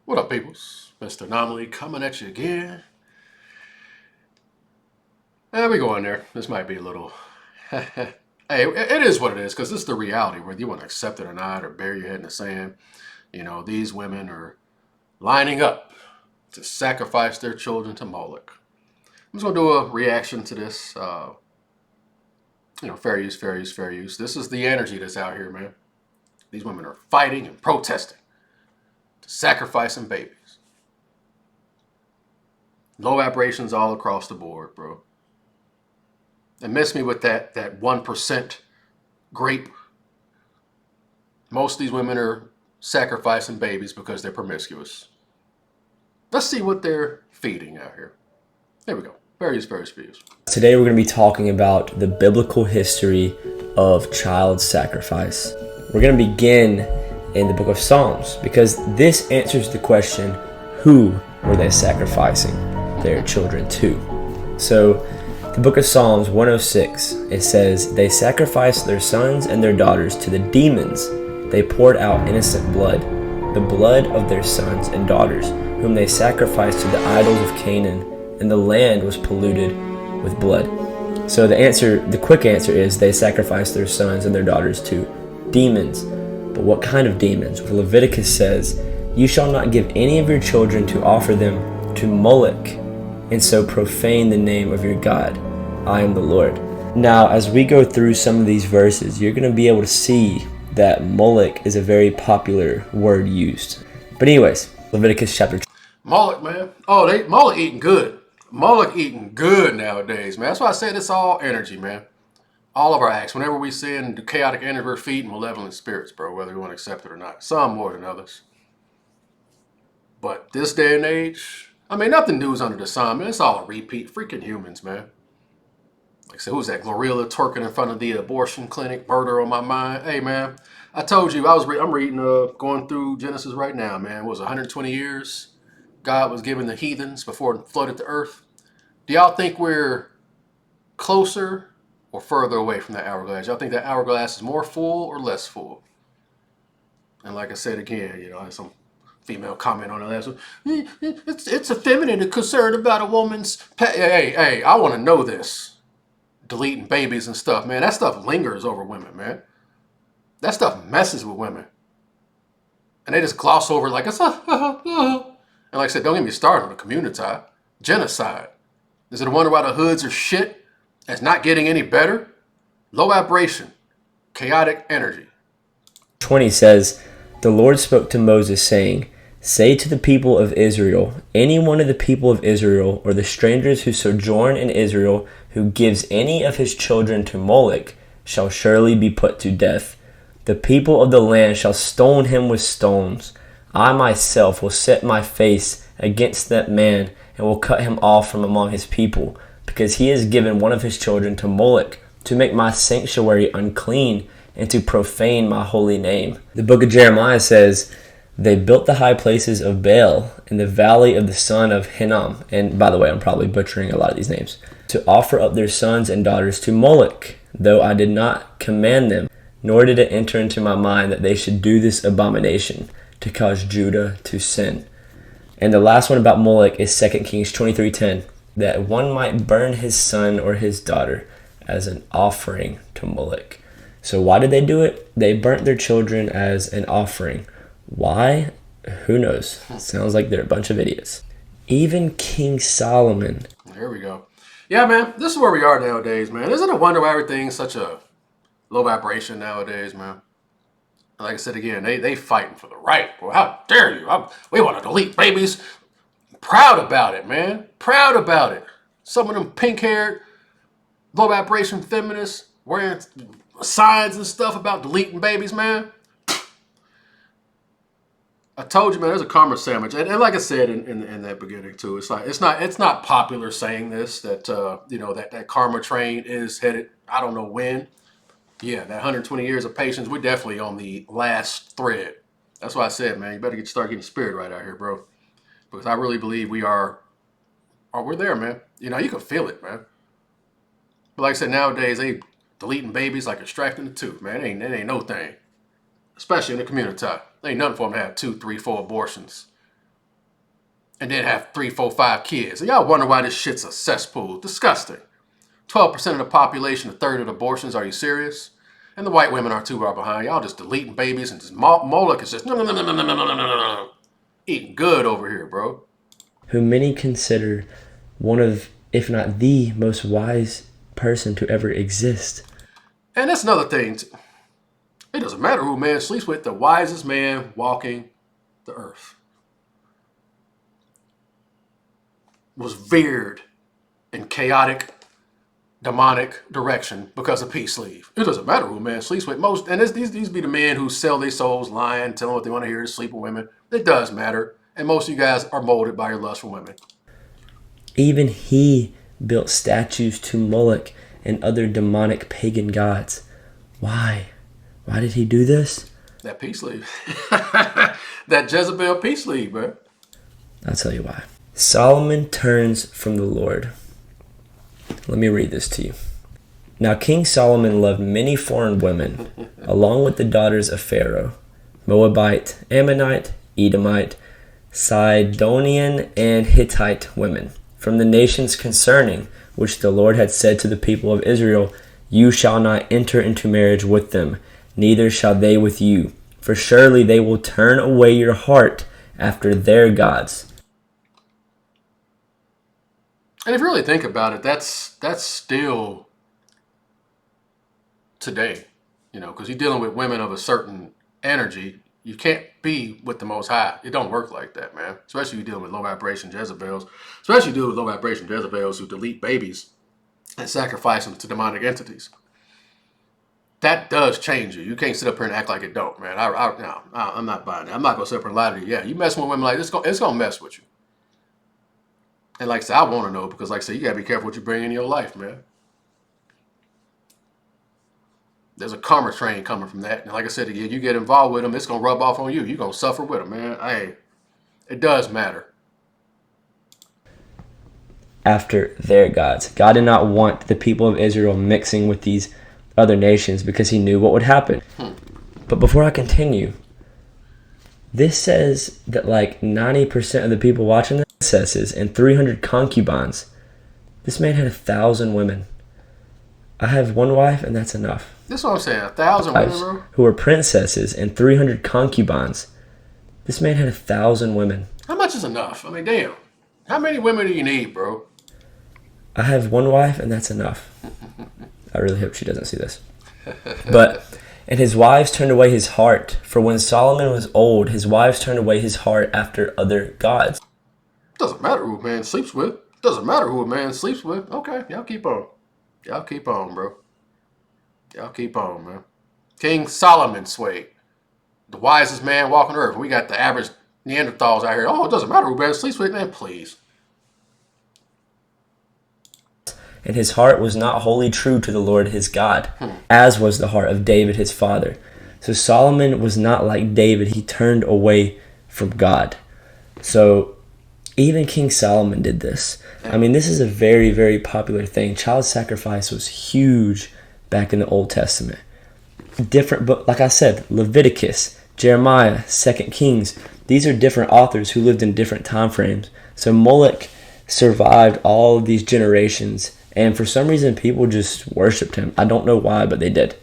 What up, peoples? Mr. Anomaly coming at you again. There we go in there. This might be a little... hey, it is what it is, because this is the reality, whether you want to accept it or not, or bury your head in the sand. You know, these women are lining up to sacrifice their children to Moloch. I'm just going to do a reaction to this. Fair use, fair use, fair use. This is the energy that's out here, man. These women are fighting and protesting to sacrificing babies. Low vibrations all across the board, bro. And miss me with that 1% grape. Most of these women are sacrificing babies because they're promiscuous. Let's see what they're feeding out here. There we go. Various. Today we're going to be talking about the biblical history of child sacrifice. We're going to begin in the book of Psalms because this answers the question, who were they sacrificing their children to? So the book of Psalms 106, it says, they sacrificed their sons and their daughters to the demons. They poured out innocent blood, the blood of their sons and daughters, whom they sacrificed to the idols of Canaan, and the land was polluted with blood. So the quick answer is they sacrificed their sons and their daughters to demons. But what kind of demons? Well, Leviticus says, you shall not give any of your children to offer them to Moloch, and so profane the name of your God. I am the Lord. Now, as we go through some of these verses, you're going to be able to see that Moloch is a very popular word used. But anyways, Leviticus chapter 2. Moloch, man. Oh, Moloch eating good. Moloch eating good nowadays, man. That's why I said it's all energy, man. All of our acts, whenever we sin, the chaotic energy, we're feeding malevolent spirits, bro, whether we want to accept it or not. Some more than others. But this day and age, I mean, nothing new is under the sun, man. It's all a repeat. Freaking humans, man. Like I said, who's that Glorilla twerking in front of the abortion clinic? Murder on my mind. Hey, man, I told you, I'm reading, going through Genesis right now, man. It was 120 years God was giving the heathens before it flooded the earth. Do y'all think we're closer or further away from that hourglass? Y'all think that hourglass is more full or less full? And like I said again, I had some female comment on the last one. It's effeminate and concerned about a woman's... Hey, I want to know this. Deleting babies and stuff, man. That stuff lingers over women, man. That stuff messes with women. And they just gloss over it like it's... And like I said, don't get me started on the community. Genocide. Is it a wonder why the hoods are shit? It's not getting any better? Low vibration. Chaotic energy. 20 says, the Lord spoke to Moses, saying, say to the people of Israel, any one of the people of Israel, or the strangers who sojourn in Israel, who gives any of his children to Moloch, shall surely be put to death. The people of the land shall stone him with stones. I myself will set my face against that man, and will cut him off from among his people, because he has given one of his children to Moloch, to make my sanctuary unclean, and to profane my holy name. The book of Jeremiah says, they built the high places of Baal in the valley of the son of Hinnom. And by the way, I'm probably butchering a lot of these names. To offer up their sons and daughters to Moloch, though I did not command them, nor did it enter into my mind that they should do this abomination, to cause Judah to sin. And the last one about Moloch is 2 Kings 23:10, that one might burn his son or his daughter as an offering to Moloch. So why did they do it? They burnt their children as an offering. Why? Who knows? Sounds like they're a bunch of idiots. Even King Solomon. There we go. Yeah, man, this is where we are nowadays, man. Isn't it a wonder why everything's such a low vibration nowadays, man? Like I said again, they fighting for the right. Well, how dare you? We want to delete babies. Proud about it, man. Proud about it. Some of them pink-haired, low vibration feminists wearing signs and stuff about deleting babies, man. I told you, man, there's a karma sandwich. And like I said in that beginning too, it's not popular saying this, that that karma train is headed, I don't know when. Yeah, that 120 years of patience, we're definitely on the last thread. That's why I said, man, you better start getting spirit right out here, bro. Because I really believe we're there, man. You can feel it, man. But like I said, nowadays, they deleting babies like extracting the tooth, man. It ain't no thing. Especially in the community. There ain't nothing for them to have 2, 3, 4 abortions. and then have 3, 4, 5 kids. And y'all wonder why this shit's a cesspool. Disgusting. 12% of the population, a third of abortions. Are you serious? And the white women are too far behind. Y'all just deleting babies and just Moloch is just no, eating good over here, bro. Who many consider one of, if not the most wise person to ever exist. And that's another thing. It doesn't matter who a man sleeps with, the wisest man walking the earth was veered in chaotic, demonic direction because of peace leave. It doesn't matter who a man sleeps with. These be the men who sell their souls, lying, telling what they want to hear, to sleep with women. It does matter. And most of you guys are molded by your lust for women. Even he built statues to Moloch and other demonic pagan gods. Why? Why did he do this? That peace leave. That Jezebel peace leave, bro. I'll tell you why. Solomon turns from the Lord. Let me read this to you. Now King Solomon loved many foreign women, along with the daughters of Pharaoh, Moabite, Ammonite, Edomite, Sidonian, and Hittite women, from the nations concerning which the Lord had said to the people of Israel, You shall not enter into marriage with them, neither shall they with you, for surely they will turn away your heart after their gods. And if you really think about it, that's still today, because you're dealing with women of a certain energy. You can't be with the Most High. It don't work like that, man. Especially if you're dealing with low vibration Jezebels. Especially if you deal with low vibration Jezebels who delete babies and sacrifice them to demonic entities. That does change you. You can't sit up here and act like it don't, man. I'm not buying it. I'm not going to sit up here and lie to you. Yeah, you mess with women like this, it's going to mess with you. And like I said, I want to know because, like I said, you got to be careful what you bring in your life, man. There's a karma train coming from that. And like I said again, you get involved with them, it's going to rub off on you. You're going to suffer with them, man. Hey, it does matter. After their gods. God did not want the people of Israel mixing with these other nations because he knew what would happen. But before I continue, this says that like 90% of the people watching the princesses and 300 concubines. This man had 1,000 women. I have one wife and that's enough. This is what I'm saying. 1,000 women, bro. Who were princesses and 300 concubines. This man had 1,000 women. How much is enough? I mean, damn. How many women do you need, bro? I have one wife and that's enough. I really hope she doesn't see this. And his wives turned away his heart. For when Solomon was old, his wives turned away his heart after other gods. Doesn't matter who a man sleeps with. Doesn't matter who a man sleeps with. Okay, y'all keep on. Y'all keep on, bro. Y'all keep on, man. King Solomon swayed. The wisest man walking the earth. We got the average Neanderthals out here. Oh, it doesn't matter who a man sleeps with, man. Please. And his heart was not wholly true to the Lord his God, as was the heart of David his father. So Solomon was not like David. He turned away from God. So even King Solomon did this. I mean, this is a very, very popular thing. Child sacrifice was huge back in the Old Testament. Different, but like I said, Leviticus, Jeremiah, 2 Kings, these are different authors who lived in different time frames. So Moloch survived all of these generations. And for some reason, people just worshipped him. I don't know why, but they did.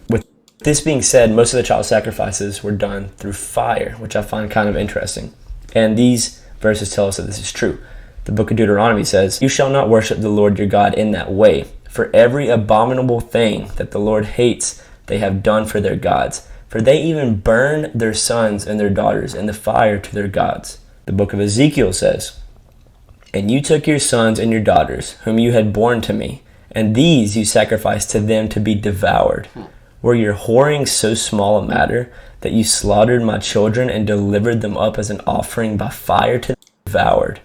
With this being said, most of the child sacrifices were done through fire, which I find kind of interesting. And these verses tell us that this is true. The book of Deuteronomy says, You shall not worship the Lord your God in that way. For every abominable thing that the Lord hates, they have done for their gods. For they even burn their sons and their daughters in the fire to their gods. The book of Ezekiel says, And you took your sons and your daughters, whom you had borne to me, and these you sacrificed to them to be devoured. Were your whoring so small a matter that you slaughtered my children and delivered them up as an offering by fire to the devoured?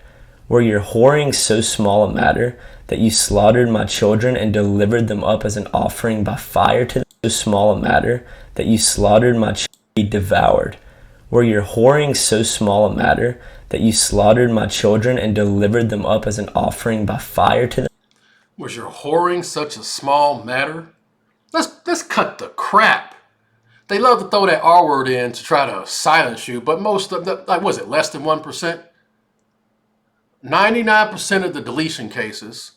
Were your whoring so small a matter that you slaughtered my children and delivered them up as an offering by fire to so small a matter that you slaughtered my children to be devoured? Were your whoring so small a matter that you slaughtered my children and delivered them up as an offering by fire to them? Was your whoring such a small matter? Let's cut the crap. They love to throw that R word in to try to silence you, but most of them, like, was it less than 1%? 99% of the deletion cases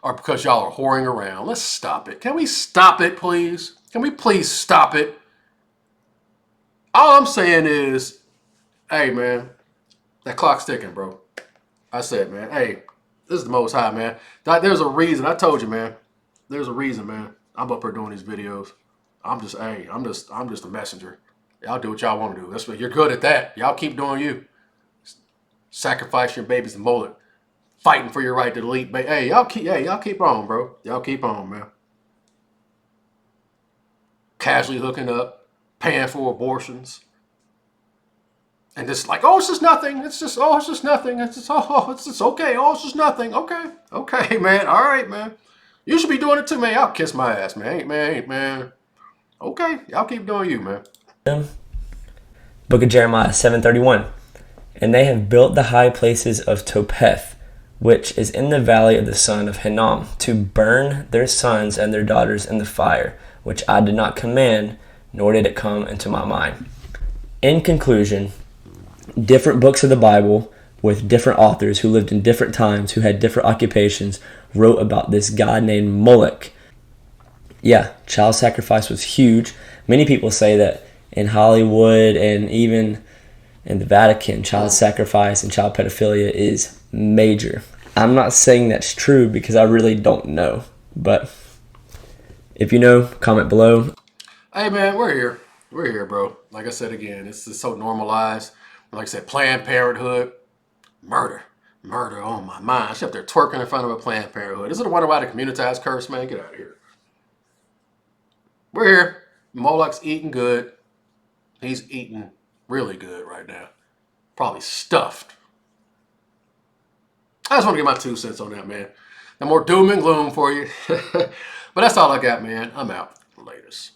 are because y'all are whoring around. Let's stop it. Can we stop it, please? Can we please stop it? All I'm saying is, hey, man, that clock's ticking, bro. I said, man, hey, this is the Most High, man. There's a reason. I told you, man. There's a reason, man. I'm up here doing these videos. I'm just a messenger. Y'all do what y'all want to do. That's what you're good at that. Y'all keep doing you. Sacrifice your babies to Moloch. Fighting for your right to delete. Hey, y'all keep on, bro. Y'all keep on, man. Casually hooking up, paying for abortions. And just like, oh, it's just nothing. It's just nothing. It's just okay. Oh, it's just nothing. Okay, man. All right, man. You should be doing it too, man. Y'all kiss my ass, man. Ain't man. Okay, y'all keep doing you, man. Book of Jeremiah 7:31. And they have built the high places of Topheth, which is in the valley of the son of Hinnom, to burn their sons and their daughters in the fire, which I did not command, nor did it come into my mind. In conclusion, different books of the Bible with different authors who lived in different times, who had different occupations, wrote about this god named Moloch. Yeah, child sacrifice was huge. Many people say that in Hollywood and even in the Vatican, child sacrifice and child pedophilia is major. I'm not saying that's true because I really don't know. But if you know, comment below. Hey, man, we're here. We're here, bro. Like I said again, it's just so normalized. Like I said, Planned Parenthood, murder on my mind. She's up there twerking in front of a Planned Parenthood. Is it a wonder why the communitized curse, man? Get out of here. We're here. Moloch's eating good. He's eating really good right now. Probably stuffed. I just want to get my 2 cents on that, man. No more doom and gloom for you. But that's all I got, man. I'm out. Latest.